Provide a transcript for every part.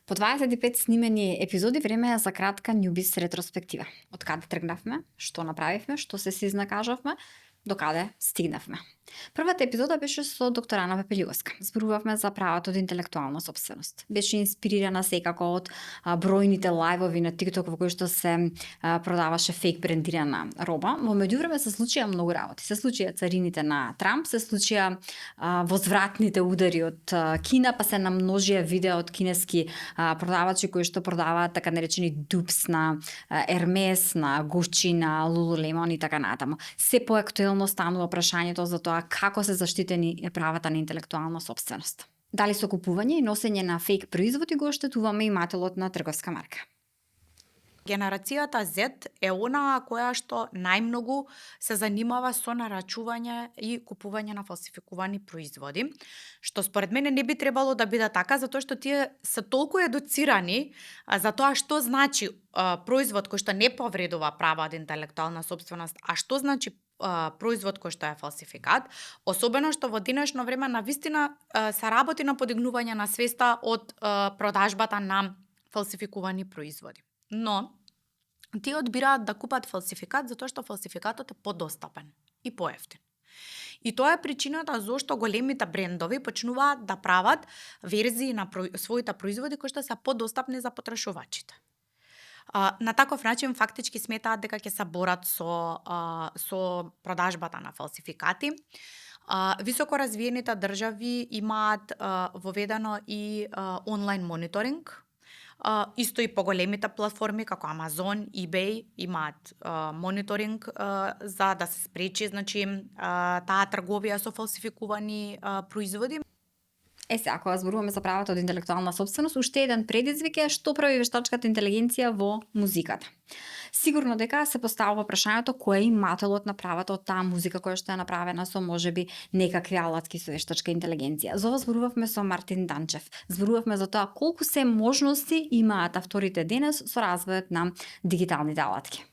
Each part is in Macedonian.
По 25 снимени епизоди време е за кратка Newbies ретроспектива. Од каде тргнавме, што направивме, што се си изнакажавме, до каде стигнавме. Првата епизода беше со доктор Ана Пепелиовска. Зборувавме за правото од интелектуална сопственост. Беше инспирирана секако од бројните лајвови на TikTok во кои што се продаваше фейк брендирана роба. Во меѓувреме се случија многу работи. Се случија царините на Трамп, се случија возвратните удари од Кина, па се намножија видеа од кинески продавачи кои што продаваат така наречени дупс на Hermes, на Gucci, на Lululemon и така натаму. Се поактуелно станува прашањето за тоа како се заштитени правата на интелектуална сопственост. Дали со купување и носење на фейк производи го оштетуваме имателот на трговска марка. Генерацијата Z е онаа која што најмногу се занимава со нарачување и купување на фалсификувани производи, што според мене не би требало да биде така, затоа што тие се толку едуцирани за тоа што значи производ кој што не повредува права од интелектуална сопственост, а што значи производ кој што е фалсификат, особено што во денешно време навистина се работи на подигнување на свеста од продажбата на фалсификувани производи. Но тие одбираат да купат фалсификат затоа што фалсификатот е подостапен и поевтин. И тоа е причината зошто големите брендови почнуваат да прават верзии на своите производи кои што се подостапни за потрошувачите. На таков начин фактички сметаат дека ќе се борат со продажбата на фалсификати. Високо развиените држави имаат воведено и онлайн мониторинг. Исто и поголемите платформи како Amazon, eBay имаат мониторинг за да се спречи таа трговија со фалсификувани производи. Се, ако зборуваме за правото од интелектуална сопственост, уште еден предизвик е што прави вештачката интелигенција во музиката. Сигурно дека се поставува прашањето кој е имателот на правото од таа музика која што е направена со можеби некакви алатки со вештачка интелигенција. За ова зборувавме со Мартин Данчев. Зборувавме за тоа колку се можности имаат авторите денес со развојот на дигиталните алатки.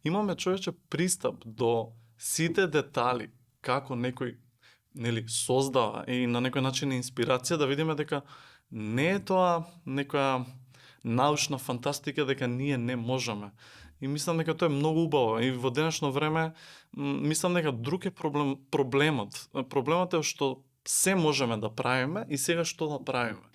Имаме човече пристап до сите детали како некој создава и на некој начин инспирација да видиме дека не е тоа некоја научна фантастика дека ние не можеме. И мислам дека тоа е многу убаво. И во денешно време мислам дека друг е проблемот. Проблемот е што се можеме да правиме и сега што да правиме.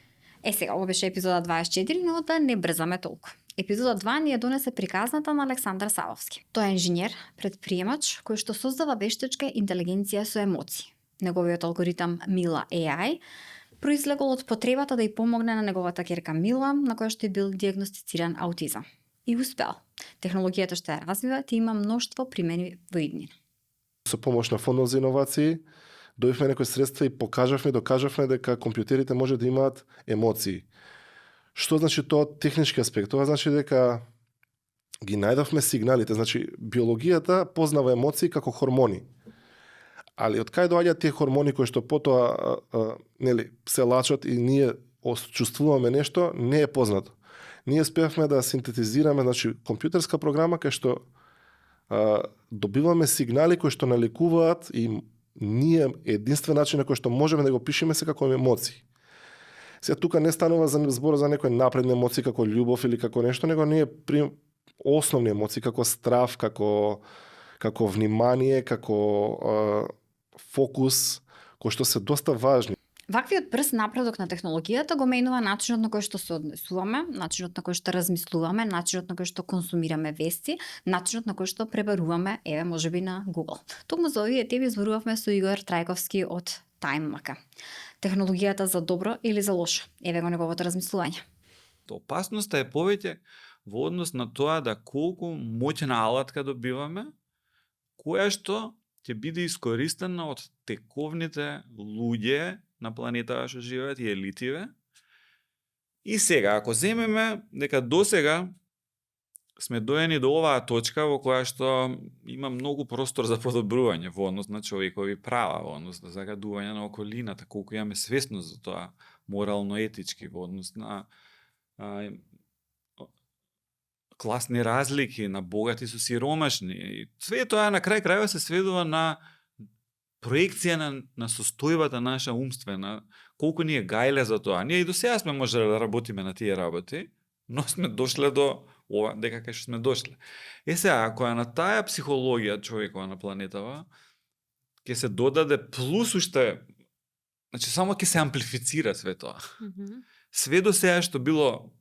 Сега, ова беше епизода 24, но да не брзаме толку. Епизода 2 ни ја донесе приказната на Александар Савовски. Тој е инженер, предприемач, кој што создава вештачка интелигенција со емоции. Неговиот алгоритам Мила AI произлегол од потребата да ја помогне на неговата ќерка Мила, на која што е бил диагностициран аутизам. И успел. Технологијата што ја развива ти има мноштво примени во иднина. Со помош на фондот за иновации дојавме некои средства и докажавме дека компјутерите може да имаат емоции. Што значи тоа технички аспект? Тоа значи дека ги најдовме сигналите, значи биологијата познава емоции како хормони. Али од кај доаѓаат тие хормони кои што потоа се лачат и ние чувствуваме нешто, не е познато. Ние успеавме да синтетизираме, значи компјутерска програма кај што добиваме сигнали кои што наликуваат и ние единствен начин на кој што можеме да го пишеме се како емоции. Сега тука не станува за збор за некои напредни емоции како љубов или како нешто, него ние основни емоции како страв, како внимание, како фокус, кои што се доста важни. Ваквиот брз напредок на технологијата го менува начинот на кој што се однесуваме, начинот на кој што размислуваме, начинот на кој што консумираме вести, начинот на кој што пребаруваме, можеби на Google. Токму за овие теми зборувавме со Игор Трајковски од TimeMaker. Технологијата за добро или за лошо? Го неговото размислување. Опасноста е повеќе во однос на тоа да колку моќна алатка добиваме, која што ќе биде искористена од тековните луѓе на планетава што живеат и елитиве. И сега, ако земеме дека досега сме доени до оваа точка во која што има многу простор за подобрување во однос на човекови права, во однос на загадување на околината, колку имаме свесност за тоа морално-етички, во однос на класни разлики, на богати со сиромашни. И све тоа на крај крајва се сведува на проекција на состојбата наша умствена, колку ни е гајле за тоа. Ние и до сега сме можеле да работиме на тие работи, но сме дошле до ова, дека кај што сме дошле. Сега, ако е на таа психологија човекова на планетава, ќе се додаде плюс уште, значи само ќе се амплифицира све тоа. Све до сега што било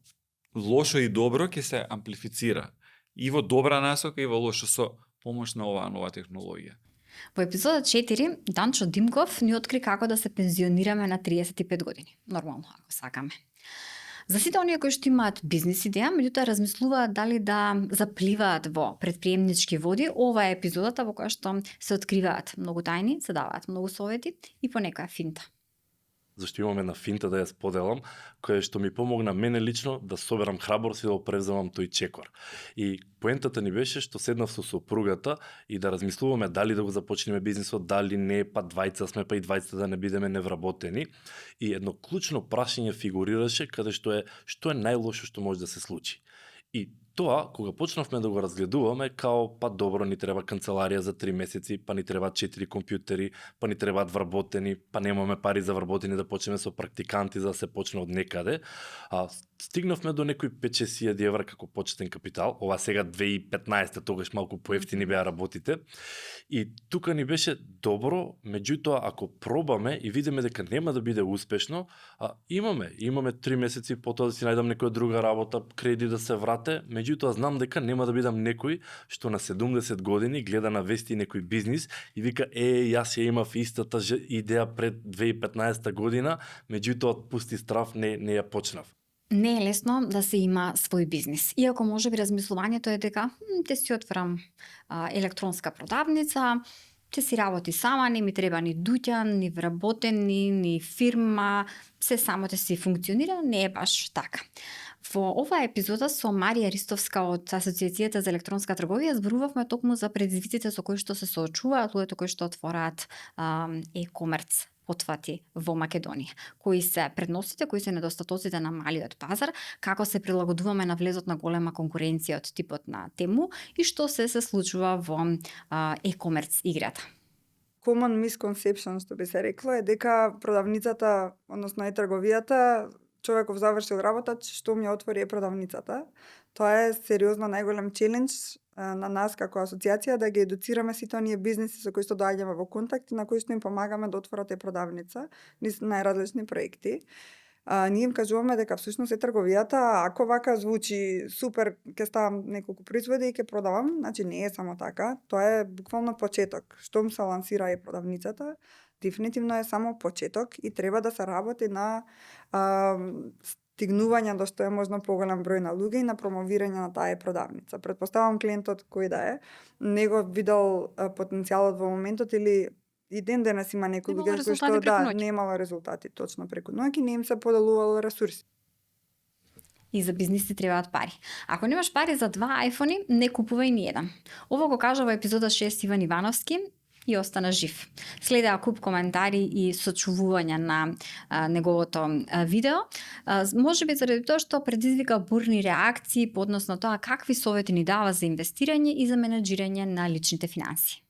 лошо и добро ќе се амплифицира. И во добра насока и во лошо со помош на оваа нова технологија. Во епизода 4, Данчо Димков ни откри како да се пензионираме на 35 години. Нормално, ако сакаме. За сите оние кои што имаат бизнис идеја, меѓутоа размислуваат дали да запливаат во предприемнички води, ова е епизодата во која што се откриваат многу тајни, се даваат многу совети и по некоја финта. Зашто имаме на финта да ја споделам, која што ми помогна мене лично да соберам храброст и да го превземам тој чекор. И поентата ни беше што седнав со сопругата и да размислуваме дали да го започнеме бизнисот, дали не, па двајца сме, па и двајца да не бидеме невработени. И едно клучно прашање фигурираше каде што е најлошо што може да се случи. И тоа, кога почнавме да го разгледуваме, као, па добро, ни треба канцеларија за 3 месеци, па ни треба 4 компјутери, па ни требаат вработени, па немаме пари за вработени, да почнеме со практиканти за да се почне од некаде. Стигнавме до некои 5-6 евра како почетен капитал. Ова сега 2015, тогаш малку поевтини беа работите. И тука ни беше добро, меѓутоа ако пробаме и видиме дека нема да биде успешно, имаме 3 месеци потоа да си најдам некоја друга работа, кредит да се врате, меѓутоа знам дека нема да бидам некој што на 70 години гледа на вести некој бизнис и вика јас ја имав истата идеја пред 2015 година, меѓутоа од пусти страв не ја почнав. Не е лесно да се има свој бизнис. Иако може би размислувањето е дека те си отворам електронска продавница, ќе си работи сама, не ми треба ни дуќан, ни вработени, ни фирма, се само ќе си функционира, не е баш така. Во оваа епизода со Марија Ристовска од Асоциацијата за електронска трговија зборувавме токму за предизвиците со кои што се соочуваат луѓето кои што отвораат e-commerce потвати во Македонија. Кои се предностите, кои се недостатоците на малиот пазар, како се прилагодуваме на влезот на голема конкуренција од типот на Тему и што се случува во e-commerce играта. Common misconception, што би се рекло, е дека продавницата, односно трговијата, човеков завршил работа, што ми отвори продавницата. Тоа е сериозно најголем челендж на нас како асоциација да ги едуцираме сите оние бизниси со кои што доаѓаме во контакт и на кои што им помагаме да отворат продавница, низ најразлични проекти. Ние им кажуваме дека всушност трговијата, ако вака звучи супер, ќе ставам неколку производи и ќе продавам, значи не е само така, тоа е буквално почеток. Штом се лансира продавницата, дефинитивно е само почеток и треба да се работи на стигнување до што е можно поголем број на луѓе и на промовирање на таа продавница. Претпоставам клиентот кој да е, не го видел потенцијалот во моментот или и денес има некои луѓе кои што немало резултати точно преку ноќ и не им се поделувало ресурси. И за бизниси требаат пари. Ако немаш пари за 2 айфони, не купувај ни еден. Ово го кажа во епизода 6 Иван Ивановски и остана жив. Следеа куп коментари и сочувувања на неговото видео. Може би заради тоа што предизвика бурни реакции по однос на тоа какви совети ни дава за инвестирање и за менеджирање на личните финанси.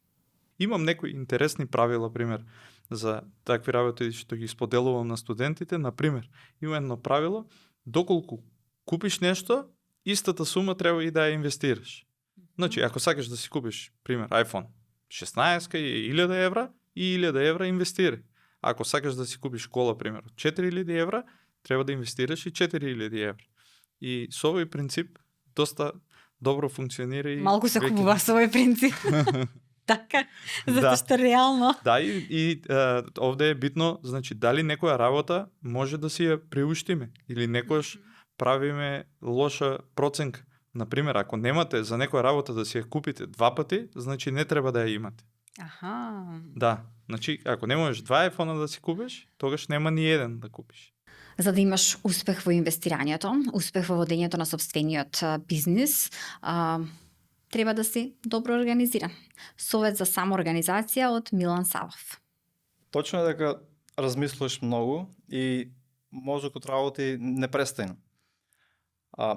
Имам некои интересни правила, пример, за такви работи што ги споделувам на студентите. Например, има едно правило, доколку купиш нешто, истата сума треба и да ја инвестираш. Значи, ако сакаш да си купиш, пример, iPhone 16 и 1000 евра, и 1000 евра инвестирај. Ако сакаш да си купиш кола, пример, 4000 евра, треба да инвестираш и 4000 евра. И со овој принцип доста добро функционира и малку се купува со овој принцип. Така, затоа што реално. Да, и овде е битно, значи, дали некоја работа може да си ја приуштиме или некојаш правиме лоша проценка. Например, ако немате за некоја работа да си ја купите 2 пати, значи не треба да ја имате. Аха. Да, значи, ако не можеш 2 айфона да си купиш, тогаш нема ни еден да купиш. За да имаш успех во инвестирањето, успех во водењето на сопствениот бизнис, треба да си добро организиран. Совет за самоорганизација од Милан Савов. Точно е дека размислуваш многу и мозокот работи непрестајно.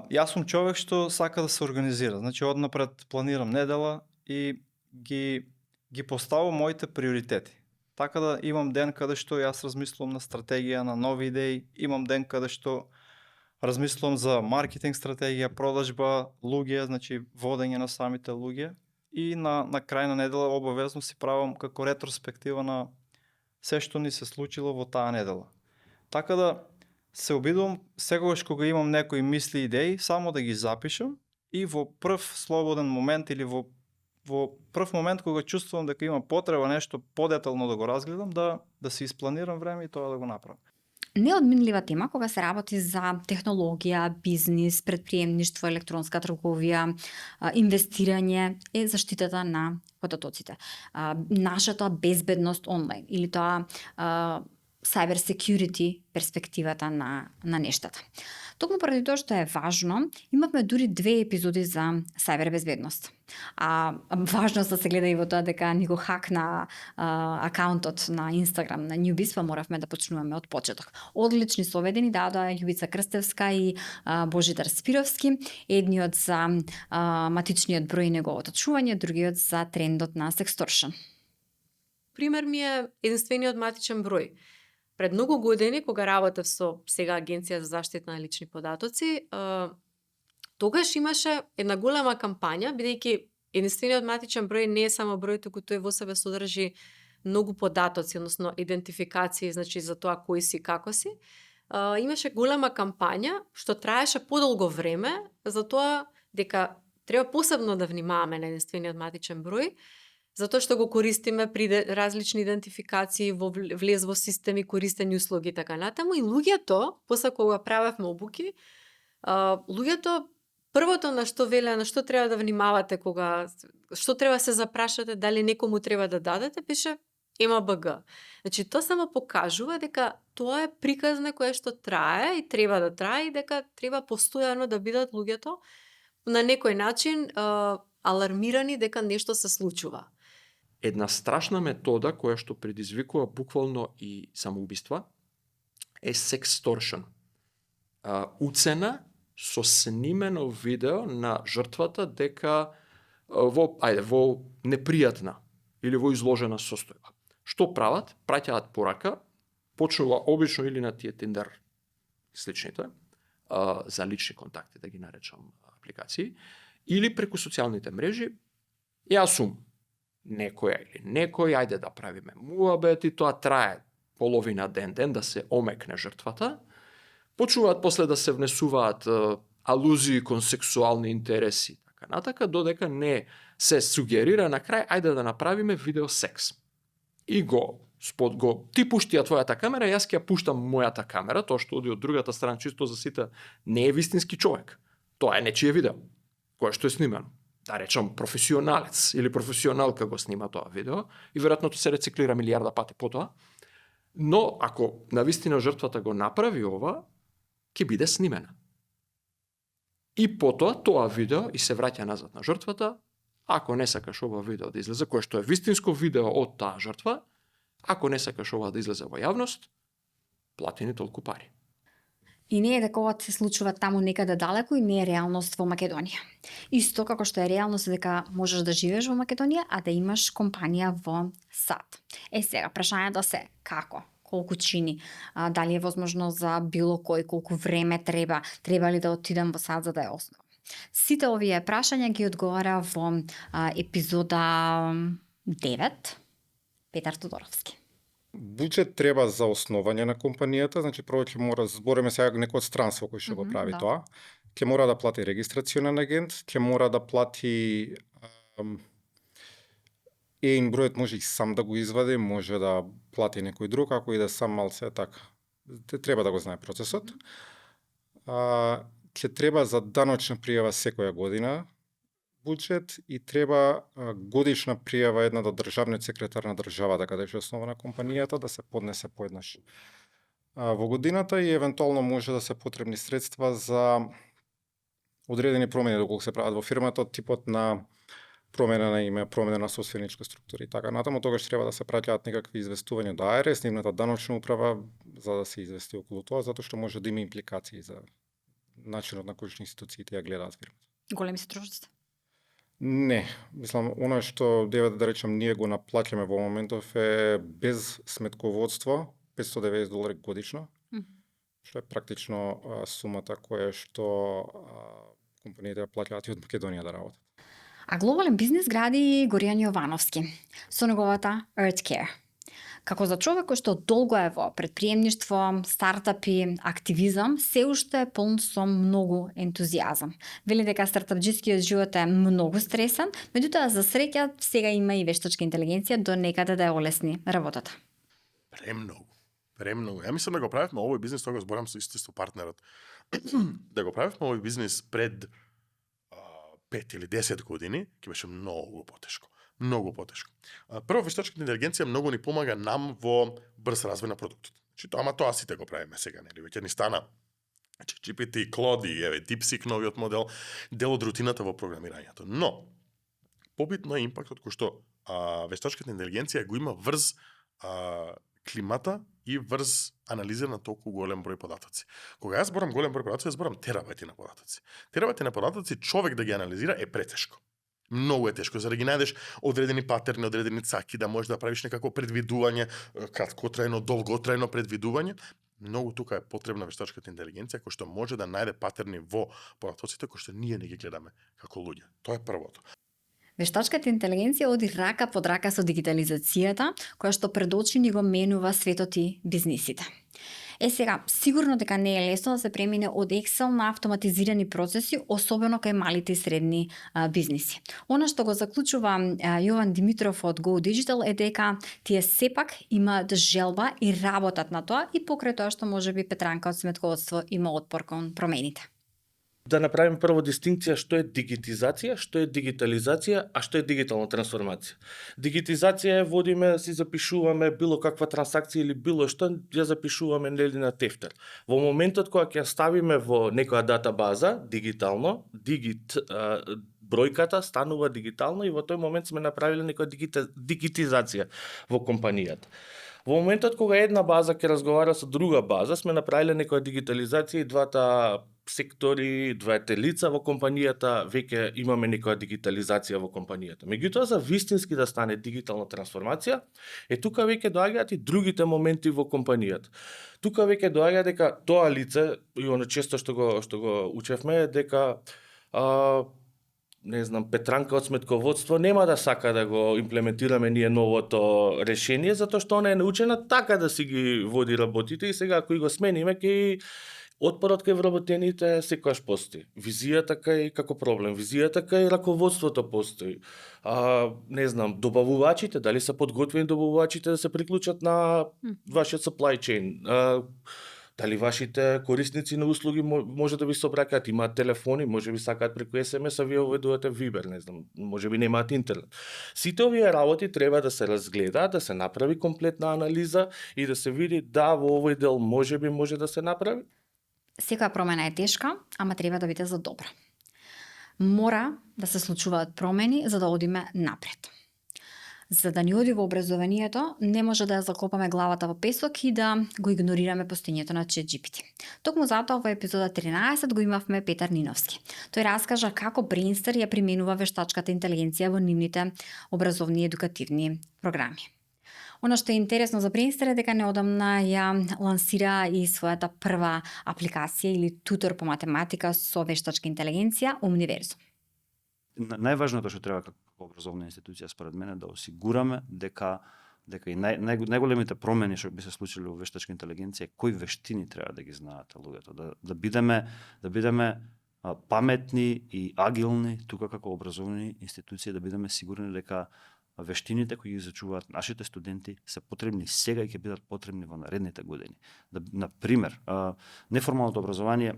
Јас сум човек што сака да се организира. Значи, однапред планирам недела и ги поставам моите приоритети. Така да имам ден каде што јас размислувам на стратегија, на нови идеи, имам ден каде што размислувам за маркетинг стратегија, продажба, луѓе, значи водење на самите луѓе. И на крај на недела обавезно си правам како ретроспектива на се што ни се случило во таа недела. Така да се обидувам секогаш кога имам некои мисли, идеи, само да ги запишам и во прв слободен момент или во прв момент кога чувствувам дека има потреба нешто подетално да го разгледам, да си испланирам време и тоа да го направам. Неодминлива тема кога се работи за технологија, бизнис, предприемништво, електронска трговија, инвестирање е заштитата на податоците. Нашата безбедност онлайн или тоа cyber security перспективата на нештата. Токму поради тоа што е важно, имавме дури 2 епизоди за cyber безбедност. Важност да се гледа и во тоа дека ни го хакна акаунтот на Instagram на Newbies, па моравме да почнуваме од почеток. Одлични совети ни дадоа Јубица Крстевска и Божидар Спировски, едниот за матичниот број и неговото чување, другиот за трендот на сексторшн. Пример ми е единствениот матичен број. Пред многу години, кога работев со сега Агенција за заштита на лични податоци, тогаш имаше една голема кампања, бидејќи единствениот матичен број не е само број, туку тој во себе содржи многу податоци, односно идентификации, значи за тоа кој си, како си. Имаше голема кампања што траеше подолго време, за тоа дека треба посебно да внимаваме на единствениот матичен број, затоа што го користиме при различни идентификации, влез во системи, користење услуги и така натаму. И луѓето, после кога правевме обуки, луѓето првото на што веле, на што треба да внимавате што треба се запрашате, дали некому треба да дадете, пише МБГ. Значи, тоа само покажува дека тоа е приказна која што трае и треба да трае и дека треба постојано да бидат луѓето на некој начин алармирани дека нешто се случува. Една страшна метода која што предизвикува буквално и самоубиства е сексторшн. Уцена со снимено видео на жртвата дека во непријатна или во изложена состојба. Што прават? Праќаат порака, почнува обично или на тие Tinder сличните, за лични контакти, да ги наречам апликации, или преку социјалните мрежи. Јас сум некоја или некој, ајде да правиме муабет и тоа трае половина ден да се омекне жртвата. Почнуваат после да се внесуваат алузии кон сексуални интереси, така натака, додека не се сугерира на крај, ајде да направиме видео секс. И ти пушти ја твојата камера, јас ќе ја пуштам мојата камера, тоа што оди од другата страна чисто за сите не е вистински човек. Тоа е нечие видео, кое што е снимано. Да речам професионалец или професионалка го снима тоа видео и веројатно се рециклира милијарда пати потоа. Но ако навистина жртвата го направи ова, ќе биде снимена. И потоа тоа видео и се враќа назад на жртвата. Ако не сакаш ова видео да излезе, кое што е вистинско видео од таа жртва, ако не сакаш ова да излезе во јавност, плати ни толку пари. И не е дека ова се случува таму некаде далеко и не е реалност во Македонија. Исто како што е реалност дека можеш да живееш во Македонија, а да имаш компанија во САД. Сега, прашањето се како? Колку чини? Дали е возможно за било кој? Колку време треба? Треба ли да отидам во САД за да ја основам? Сите овие прашања ги одговара во епизода 9 Петар Тодоровски. Буџет треба за основање на компанијата, значи прво ќе мора, збориме сега некој од странство кој што го прави тоа, ќе мора да плати регистрационен агент, ќе мора да плати ЕИН бројот може и сам да го извади, може да плати некој друг, ако иде сам малце така. Треба да го знае процесот. Ќе треба за даночна пријава секоја година буџет и треба годишна пријава една до државниот секретар на државата каде што е основана компанијата да се поднесе поеднаш во годината и евентуално може да се потребни средства за одредени промени доколку се прават во фирмата од типот на промена на име, промена на собственичка структура и така натаму, тогаш треба да се праќаат некакви известувања до АРС, нивната даночна управа, за да се извести околу тоа, затоа што може да има импликации за начинот на кој што институциите ја гледаат фирмата. Големи се трошоци. Не, мислам, она што да речем ние го наплаќаме во моментов е без сметководство, $590 годишно, што е практично сумата која што компаниите ја плаќаат и од Македонија да работат. А глобален бизнис гради Горијан Јовановски со неговата EarthCare. Како за човек кој што долго е во предприемништво, стартапи, активизам, се уште е полн со многу ентузијазам. Вели дека стартапџискиот живот е многу стресен, меѓутоа за среќа сега има и вештачка интелигенција до некаде да ја олесни работата. Премногу. Ја мислам да го правевме овој бизнис, тоа го зборам со исто партнерот. Да го правевме овој бизнис пред 5 или 10 години, ќе беше многу потешко. Многу потешко. Прво, вештачката интелигенција многу ни помага нам во брз развој на продуктот. Значи, тоа сите го правиме сега, нели? Веќе ни стана GPT, Claude, еве, DeepSeek новиот модел, дел од рутината во програмирањето. Но, побитно е импактот кој што вештачката интелигенција го има врз климата и врз анализа на толку голем број податоци. Кога јас зборам голем број податоци, јас зборам терабајти на податоци. Терабајти на податоци човек да ги анализира е претешко. Многу е тешко, за да ги најдеш одредени патерни, одредени цаки, да можеш да правиш некако предвидување, краткотрајно, долготрајно предвидување. Многу тука е потребна вештачката интелигенција која што може да најде патерни во податоците кои што ние не ги гледаме како луѓе. Тоа е првото. Вештачката интелигенција оди рака под рака со дигитализацијата, која што пред очи ни го менува светот и бизнисите. Сега, сигурно дека не е лесно да се премине од Excel на автоматизирани процеси, особено кај малите и средни бизниси. Она што го заклучува Јован Димитров од Go Digital е дека тие сепак имаат желба и работат на тоа и покрај тоа што можеби Петранка од сметководство има отпор кон промените. Да направим прво дистинкција што е дигитизација, што е дигитализација, а што е дигитална трансформација. Дигитизација е водиме, си запишуваме било каква трансакција или било што, ја запишуваме нели на тефтер. Во моментот кога ќе ставиме во некоја датабаза, дигитално, бројката станува дигитално и во тој момент сме направиле некоја дигитизација во компанијата. Во моментот кога една база ќе разговара со друга база, сме направиле некоја дигитализација и двата сектори, двете лица во компанијата, веќе имаме некоја дигитализација во компанијата. Меѓутоа, за вистински да стане дигитална трансформација, тука веќе доаѓаат и другите моменти во компанијата. Тука веќе доаѓа дека тоа лице, и оно често што го учевме, е дека Петранка од сметководство нема да сака да го имплементираме ние новото решение, затоа што она е научена така да си ги води работите и сега ако го смениме ќе отпорот кај вработените секогаш постои. Визијата кај како проблем, визијата кај раководството постои. Добавувачите, дали се подготвени добавувачите да се приклучат на вашиот supply chain? Дали вашите корисници на услуги може да ви собракаат, имаат телефони, може би сакаат преку SMS, а вие оведувате Viber, може би немаат интернет. Сите овие работи треба да се разгледа, да се направи комплетна анализа и да се види да во овој дел може да се направи. Секоја промена е тешка, ама треба да биде за добро. Мора да се случуваат промени за да одиме напред. За да ни оди во образованието, не може да ја закопаме главата во песок и да го игнорираме постоењето на ChatGPT. Токму затоа во епизода 13 го имавме Петар Ниновски. Тој раскажа како Brainster ја применува вештачката интелигенција во нивните образовни и едукативни програми. Оно што е интересно за Brainster е дека неодамна ја лансира и својата прва апликација или тутор по математика со вештачка интелигенција Умниверзум. Најважното што треба како образовна институција според мене да осигураме дека и најголемите промени што би се случили во вештачка интелигенција, кои вештини треба да ги знаат луѓето, да бидеме паметни и агилни тука како образовни институции, да бидеме сигурни дека вештините кои ги изучуваат нашите студенти се потребни сега и ќе бидат потребни во наредните години. На пример, неформалното образование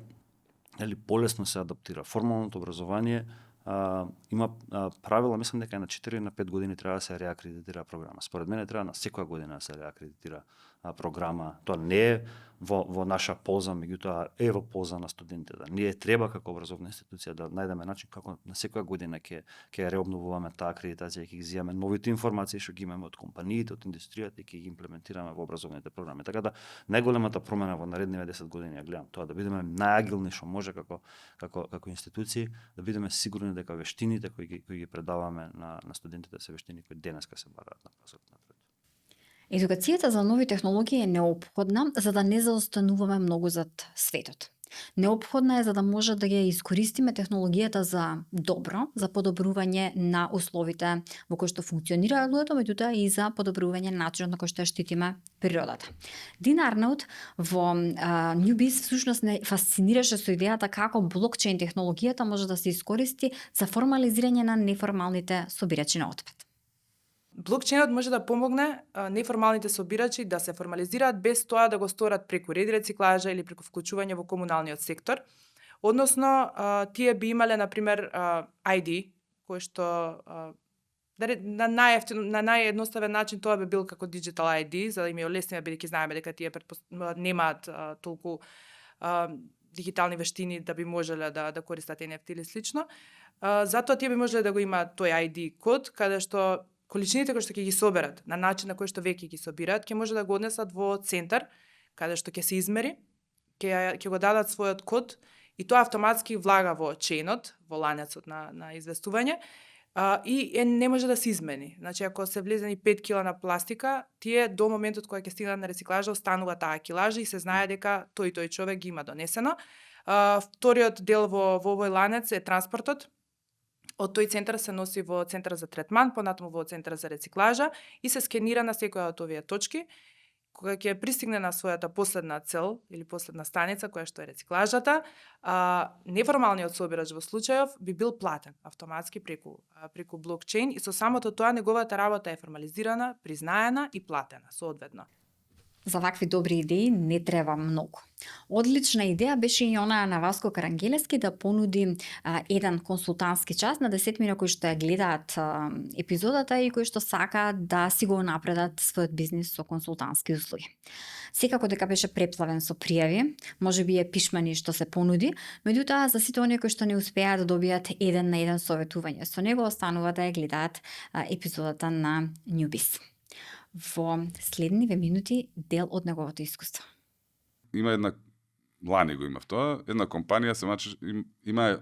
полесно се адаптира. Формалното образование има правила, мислам дека на 4 на 5 години треба да се реакредитира програма. Според мене треба на секоја година да се реакредитира програма. Тоа не е во наша полза, меѓутоа е во полза на студентите. Ние треба како образовна институција да најдеме начин како на секоја година ќе реобновуваме таа акредитација, ќе ги земаме новите информации што ги имаме од компаниите, од индустријата и ќе ги имплементираме во образовните програми. Така да најголемата промена во наредниве 10 години ја гледам тоа да бидеме најагилни што може како институции, да бидеме сигурни дека вештините кои ги предаваме на студентите се вештини кои денеска се бараат на пазарот на трудот. Едукацијата за нови технологии е неопходна за да не заостануваме многу зад светот. Неопходна е за да може да ја искористиме технологијата за добро, за подобрување на условите во кои што функционира луѓето, меѓутоа и за подобрување начинот на кој што ја штитиме природата. Дин Арнаут во Newbiz всушност не фасцинираше со идејата како блокчейн технологијата може да се искористи за формализирање на неформалните собирачи на отпад. Блокчейнот може да помогне неформалните собирачи да се формализираат без тоа да го сторат преку рециклажа или преку вклучување во комуналниот сектор. Односно, тие би имале, например, ID, кој што на наједноставен начин тоа би бил како digital ID, за да им е олесниме, бидејќи знаеме дека тие немаат толку дигитални вештини да би можеле да користат NFT или слично. Затоа тие би можеле да го имаат тој ID код, каде што количините кои што ќе ги соберат, на начин на кој што веќе ги собираат, ќе може да го однесат во центар, каде што ќе се измери, ќе го дадат својот код и тоа автоматски влага во чейнот, во ланецот на известување, и не може да се измени. Значи, ако се влезени 5 кила на пластика, тие до моментот кога ќе стигнат на рециклажа, останува таа килажа и се знае дека тој човек ги има донесено. Вториот дел во овој ланец е транспортот. Од тој центар се носи во центар за третман, понатаму во центар за рециклажа и се скенира на секоја од овие точки. Кога ќе пристигне на својата последна цел или последна станица, која што е рециклажата, неформалниот собирач во случајов би бил платен автоматски преку блокчейн и со самото тоа неговата работа е формализирана, признаена и платена соодветно. За вакви добри идеи не треба многу. Одлична идеја беше и онаа на Васко Карангелески да понуди еден консултантски час на 10 кои што ја гледаат епизодата и кои што сакаат да си го напредат својот бизнис со консултантски услуги. Секако дека беше преплавен со пријави, можеби е пишмани што се понуди, меѓутоа за сите оние кои што не успеаат да добијат 1 на 1 советување со него, останува да ја гледаат епизодата на Newbiz. Во следниве минути дел од неговото искуство. Има лани го имав тоа, една компанија има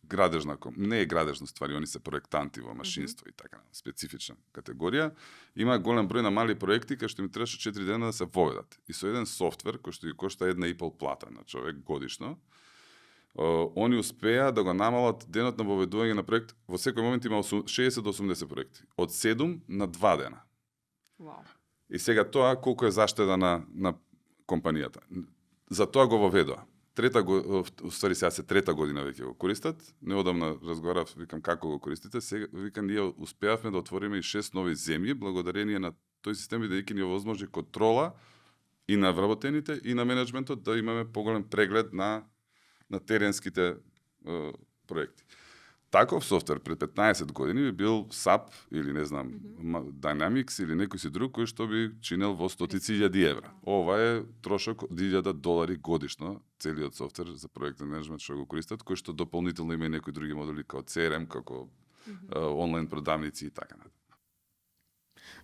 градежна, не е градежна ствари, они се проектанти во машинство и така, специфична категорија. Има голем број на мали проекти кај што ми требаше 4 дена да се воведат. И со еден софтвер кој што ги кошта 1,5 плата на човек годишно, они успеа да го намалат денот на воведување на проект. Во секој момент има 60 до 80 проекти, од 7 на 2 дена. Wow. И сега тоа колку е заштеда на компанијата. За тоа го воведоа. Сега се трета година веќе го користат. Неодамна разговарав, викам како го користите. Сега викам ние успеавме да отвориме и 6 нови земји благодарение на тој систем бидејќи ни овозможи контрола и на вработените и на менеджментот да имаме поголем преглед на теренските проекти. Таков софтвер пред 15 години би бил SAP или не знам Dynamics или некој си друг кој што би чинел во стотици илјади евра. Ова е трошок од $1,000 годишно, целиот софтвер за проектен менеджмент што го користат, кој што дополнително има и некои други модули како CRM, како онлайн продавници и така натаму.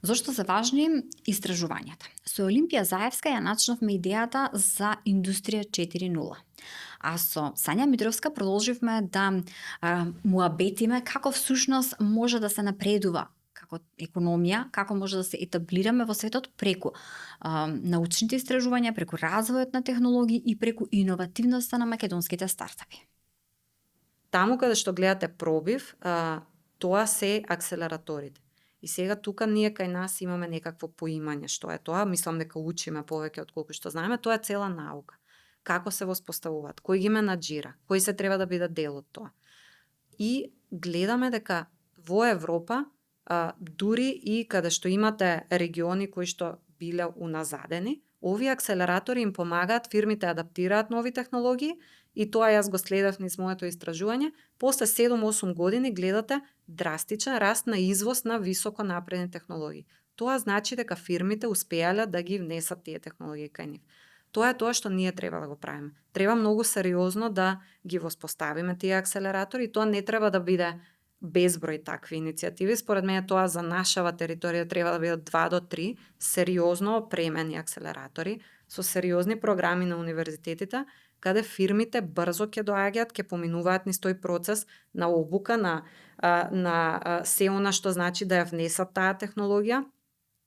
Зошто се важни истражувањата? Со Олимпија Заевска ја начнавме идејата за Индустрија 4.0. А со Сања Митровска продолживме да муабетиме како всушност може да се напредува како економија, како може да се етаблираме во светот преку научните истражувања, преку развојот на технологии и преку иновативноста на македонските стартапи. Таму каде што гледате пробив, тоа се акселераторите. И сега тука ние кај нас имаме некакво поимање што е тоа, мислам дека учиме повеќе од колку што знаеме, тоа е цела наука. Како се воспоставуваат, кој ги менаџира, кои се треба да бидат дел од тоа. И гледаме дека во Европа, дури и каде што имате региони кои што биле уназадени, овие акселератори им помагаат, фирмите адаптираат нови технологии и тоа јас го следев низ моето истражување. После 7-8 години гледате драстичен раст на извоз на високо напредни технологии. тоа значи дека фирмите успеале да ги внесат тие технологии кај нив. Тоа е тоа што ние треба да го правиме. Треба многу сериозно да ги воспоставиме тие акселератори и тоа не треба да биде безброј такви иницијативи. Според мене тоа за нашава територија треба да бидат 2 до 3 сериозно опремени акселератори со сериозни програми на универзитетите, каде фирмите брзо ќе доаѓаат, ќе поминуваат низ тој процес на обука, на се она што значи да ја внесат таа технологија.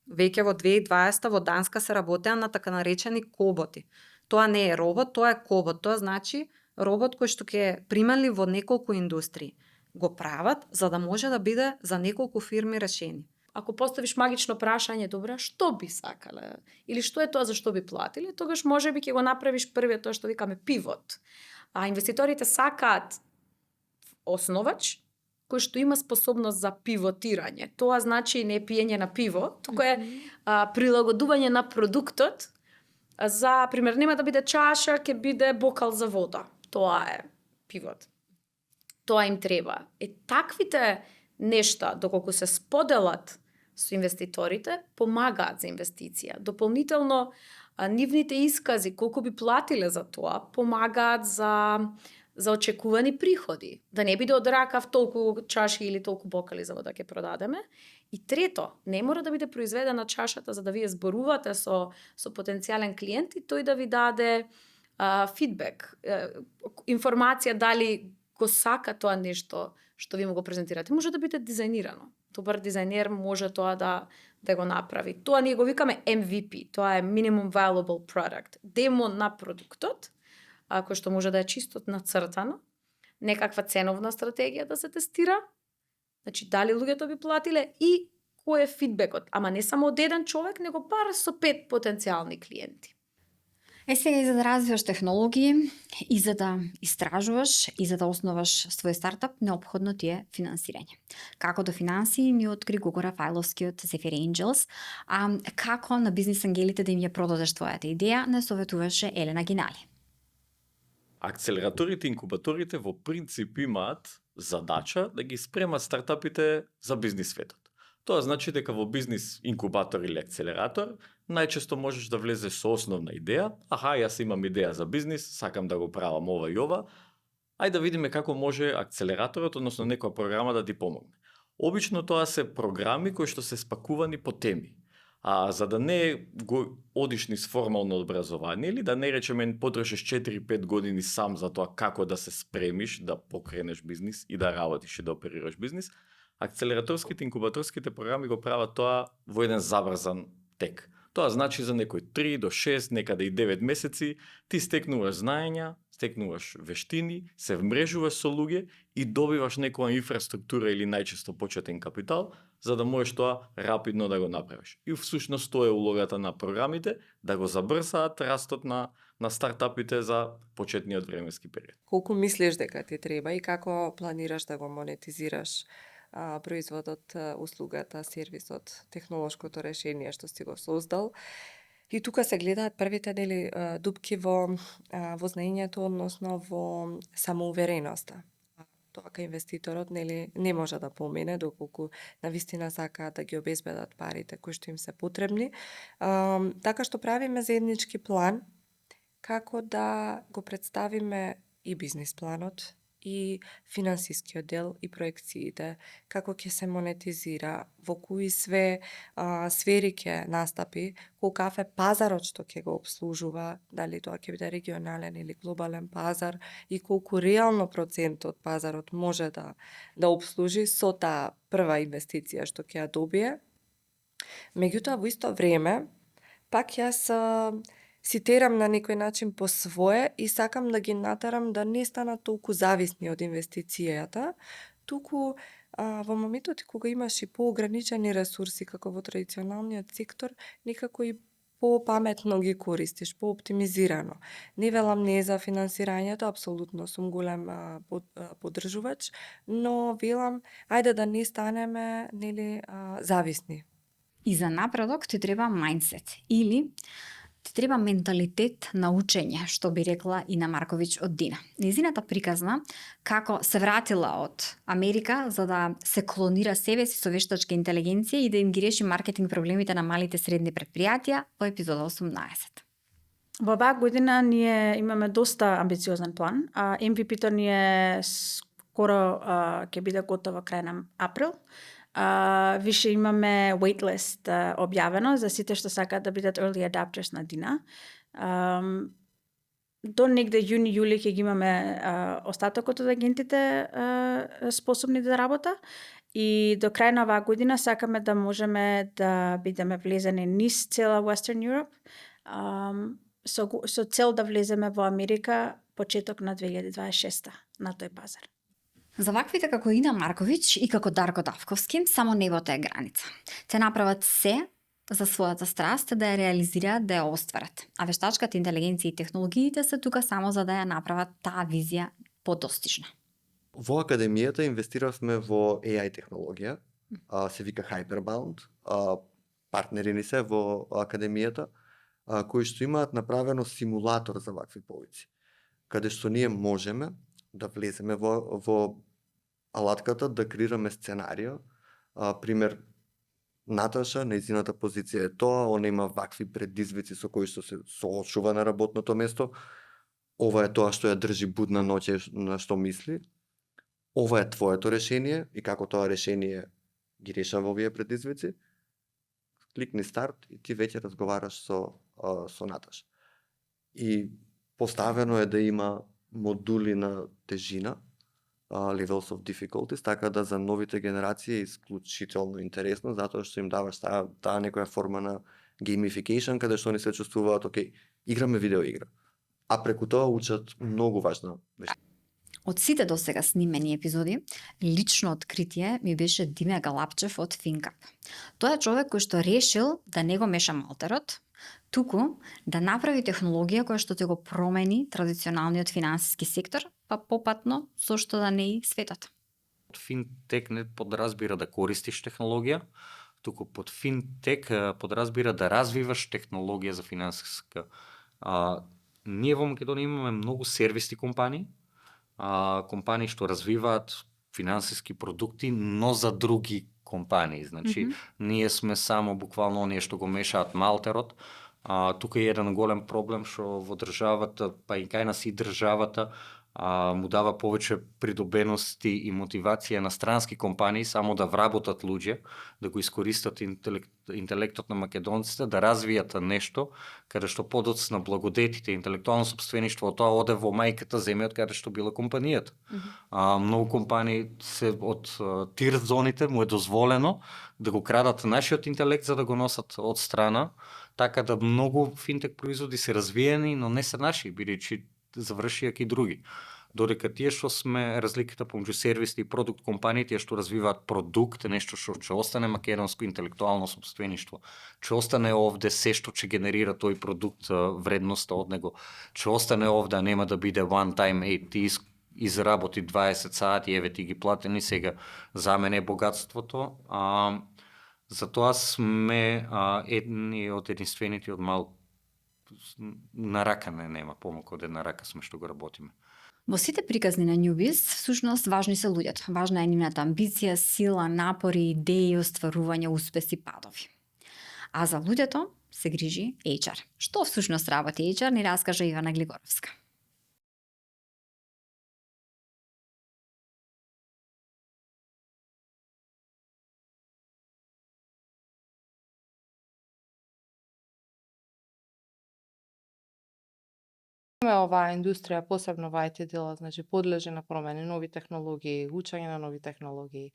Веќе во 2020 во Данска се работеа на така наречени коботи. Тоа не е робот, тоа е кобот. Тоа значи робот кој што ќе примали во неколку индустрии. Го прават за да може да биде за неколку фирми решени. Ако поставиш магично прашање, добра, што би сакале? Или што е тоа за што би платиле? Тогаш можеби ќе го направиш првиот тоа што викаме пивот. А инвеститорите сакаат основач кој што има способност за пивотирање. Тоа значи не пиење на пиво, туку е прилагодување на продуктот. За пример, нема да биде чаша, ќе биде бокал за вода. Тоа е пивот. Тоа им треба. Таквите нешта, доколку се споделат со инвеститорите, помагаат за инвестиција. Дополнително, нивните искази, колку би платиле за тоа, помагаат за очекувани приходи. Да не биде од ракав толку чаши или толку бокали за вода ќе продадеме. И трето, не мора да биде произведена чашата за да вие зборувате со потенцијален клиент и тој да ви даде фидбек, информација дали го сака тоа нешто што ви му го презентирате. Може да биде дизајнирано. Добар дизајнер може тоа да го направи. Тоа ние го викаме MVP, тоа е Minimum Viable Product. Демо на продуктот, кој што може да е чисто нацртано, некаква ценовна стратегија да се тестира, значи дали луѓето би платиле и кој е фидбекот, ама не само од еден човек, него бар со 5 потенцијални клиенти. Сега и за да развиваш технологии, и за да истражуваш, и за да основаш свој стартап, неопходно ти е финансирање. Како до финансии ни откри Гого Рафајловскиот Zephyr Angels, а како на бизнис ангелите да им ја продадеш твојата идеја, не советуваше Елена Гинали. Акцелераторите и инкубаторите во принцип имаат задача да ги спремат стартапите за бизнис светот. Тоа значи дека во бизнис инкубатор или акцелератор најчесто можеш да влезеш со основна идеја, јас имам идеја за бизнис, сакам да го правам ова и ова, ајде да видиме како може акцелераторот, односно некоја програма да ти помогне. Обично тоа се програми кои што се спакувани по теми. За да не го одиш низ формално образование или да не речеме потрошиш 4-5 години сам за тоа како да се спремиш да покренеш бизнис и да работиш и да оперираш бизнис, акцелераторските, инкубаторските програми го прават тоа во еден заврзан тек. Тоа значи за некој 3 до 6, некаде и 9 месеци, ти стекнуваш знаења, стекнуваш вештини, се вмрежуваш со луѓе и добиваш некоја инфраструктура или најчесто почетен капитал, за да можеш тоа рапидно да го направиш. И всушност тоа е улогата на програмите, да го забрзаат растот на стартапите за почетниот временски период. Колку мислиш дека ти треба и како планираш да го монетизираш производот, услугата, сервисот, технолошкото решение што си го создал. И тука се гледаат првите дупки во знаењето, односно во самоувереноста. Тоа кај инвеститорот не може да помене доколку навистина сакаат да ги обезбедат парите кои што им се потребни. Така што правиме заеднички план како да го представиме и бизнис планот, и финансискиот дел и проекциите, како ќе се монетизира, во кои све сфери ќе настапи, колкав е пазарот што ќе го обслужува, дали тоа ќе биде регионален или глобален пазар и колку реално процент од пазарот може да обслужи со таа прва инвестиција што ќе ја добие. Меѓутоа во исто време, пак јас си терам на некој начин по свое и сакам да ги натарам да не станат толку зависни од инвестицијата, туку во моментот кога имаш и поограничени ресурси како во традиционалниот сектор, некако и попаметно ги користиш, пооптимизирано. Не велам не за финансирањето, апсолутно сум голем поддржувач, но велам ајде да не станеме зависни. И за напредок ти треба мајндсет или Ти треба менталитет на учење, што би рекла Ина Марковиќ од Дина. Незината приказна како се вратила од Америка за да се клонира себе си со вештачка интелигенција и да им ги реши маркетинг проблемите на малите средни предпријатија во епизода 18. Во оваа година ние имаме доста амбициозен план. MVP-то ни е скоро ќе биде готово крај на април. Више имаме waitlist објавено за сите што сакаат да бидат early adapters на Дина. До негде јуни-јули ќе ги имаме остатокот од агентите способни да работа и до крај на оваа година сакаме да можеме да бидеме влезени низ цела Western Europe со цел да влеземе во Америка почеток на 2026 на тој пазар. За ваквите како Ина Марковиќ и како Дарко Давковски, само небото е граница. Те направат се за својата страст да ја реализираат, да ја остварат. А вештачката интелигенција и технологиите се тука само за да ја направат таа визија подостижна. Во академијата инвестиравме во AI технологија, се вика Hyperbound, партнери ни се во академијата, кои што имаат направено симулатор за вакви повици, каде што ние можеме да влеземе во алатката, да креираме сценарио. Пример, Наташа, нејзината позиција е тоа, она има вакви предизвици со кои што се соочува на работното место. Ова е тоа што ја држи будна ноќе, на што мисли. Ова е твоето решение и како тоа решение ги решава овие предизвици. Кликни старт и ти веќе разговараш со Наташа. И поставено е да има модули на тежина, levels of difficulties, така да за новите генерации е исклучително интересно, затоа што им даваш таа некоја форма на gamification, каде што они се чувствуваат, окей, играме видеоигра. А преку тоа учат многу важна вештина. Од сите досега снимени епизоди, лично откритие ми беше Диме Галапчев од FinCap. Тој е човек кој што решил да не го меша малтерот, туку да направи технологија која што ќе го промени традиционалниот финансиски сектор, па попатно зошто да не и светот. Финтек не подразбира да користиш технологија, туку под финтек подразбира да развиваш технологија за финансиска. Ние во Македонија имаме многу сервисни компании, компании што развиваат финансиски продукти, но за други компании. Значи, ние сме само буквално оние што го мешаат малтерот. Тука е еден голем проблем што во државата, па и кај нас и државата, му дава повеќе придобености и мотивација на странски компании само да вработат луѓе, да го искористат интелектот на македонците, да развијат нешто, каде што подоцна благодетите, интелектуално сопствеништво, тоа оде во мајката земја од каде што била компанијата. Многу компании се од тир зоните му е дозволено да го крадат нашиот интелект за да го носат од страна, така да многу финтек производи се развиени, но не се наши, бидејќи завршија и други. Додека тие што сме разликата помеѓу сервисни и продукт компании, тие што развиваат продукт, нешто што ќе остане македонско интелектуално сопствеништво, ќе остане овде се што ќе генерира тој продукт, вредноста од него, ќе остане овде, нема да биде one time, ти изработи 20 сати, еве ти ги платени сега, за мене е богатството. Затоа сме едни од единствените од малку на рака нема помалку од една рака сме што го работиме. Во сите приказни на Newbiz, всушност важни се луѓето. Важна е нивната амбиција, сила, напори, идеи, остварување, успеси, падови. А за луѓето се грижи HR. Што всушност работи HR, ни раскажа Ивана Глигоровска. Оваа индустрија, посебно во IT делот, значи подлежи на промени, нови технологии, учење на нови технологии.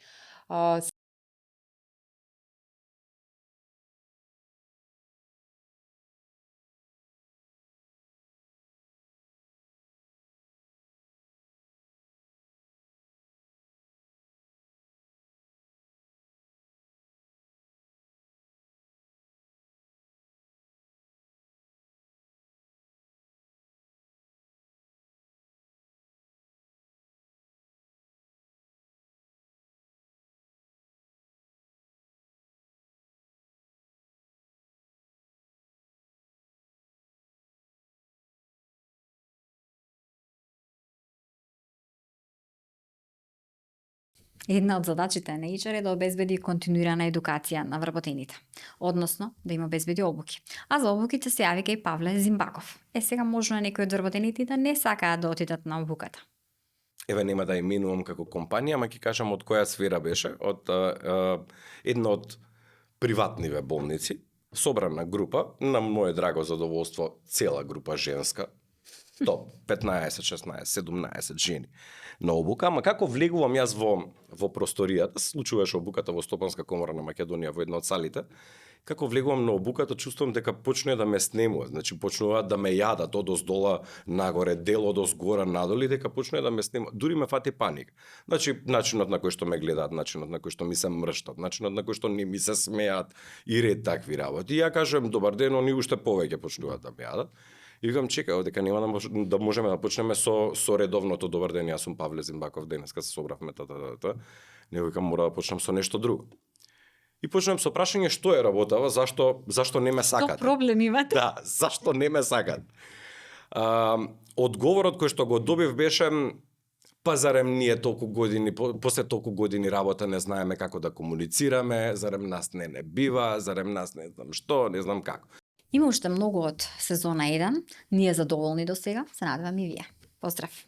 Една од задачите на HR е да обезбеди континуирана едукација на вработените, односно да им обезбеди обуки. А за обуките се јави кај Павле Зимбаков. Сега можно некои од вработените да не сакаат да отидат на обуката. Еве нема да именувам како компанија, ама ќе кажам од која сфера беше, од една од приватниве болници, собрана група, на моје драго задоволство, цела група женска, топ 15, 16, 17 жени на обука, ама како влегувам јас во просторијата, случуваше обуката во Стопанска комора на Македонија во една од салите, како влегувам на обуката, чувствувам дека почнува да ме снемува, значи почнуваат да ме јадат од оздола нагоре, дел од озгора надоли, дека почнува да ме снемува, дури ме фати паника. Значи начинот на кој што ме гледаат, начинот на кој што ми се мрштат, начинот на кој што не ми се смеат и ред такви работи. И ја кажам добар ден, они уште повеќе почнуваат да ме јадат. И викам, чекај, дека нема да можеме да почнеме со редовното добар ден, јас сум Павле Зимбаков, денеска се собравме, не викам, мора да почнам со нешто друго. И почнем со прашање што е работава, зашто не ме сакат. Што проблем имате? Да, зашто не ме сакат. Одговорот кој што го добив беше, па зарем ние толку години, после толку години работа не знаеме како да комуницираме, зарем нас не бива, зарем нас не знам што, не знам како. Има уште многу од сезона 1, ние задоволни до сега, се надевам и вие. Поздрав!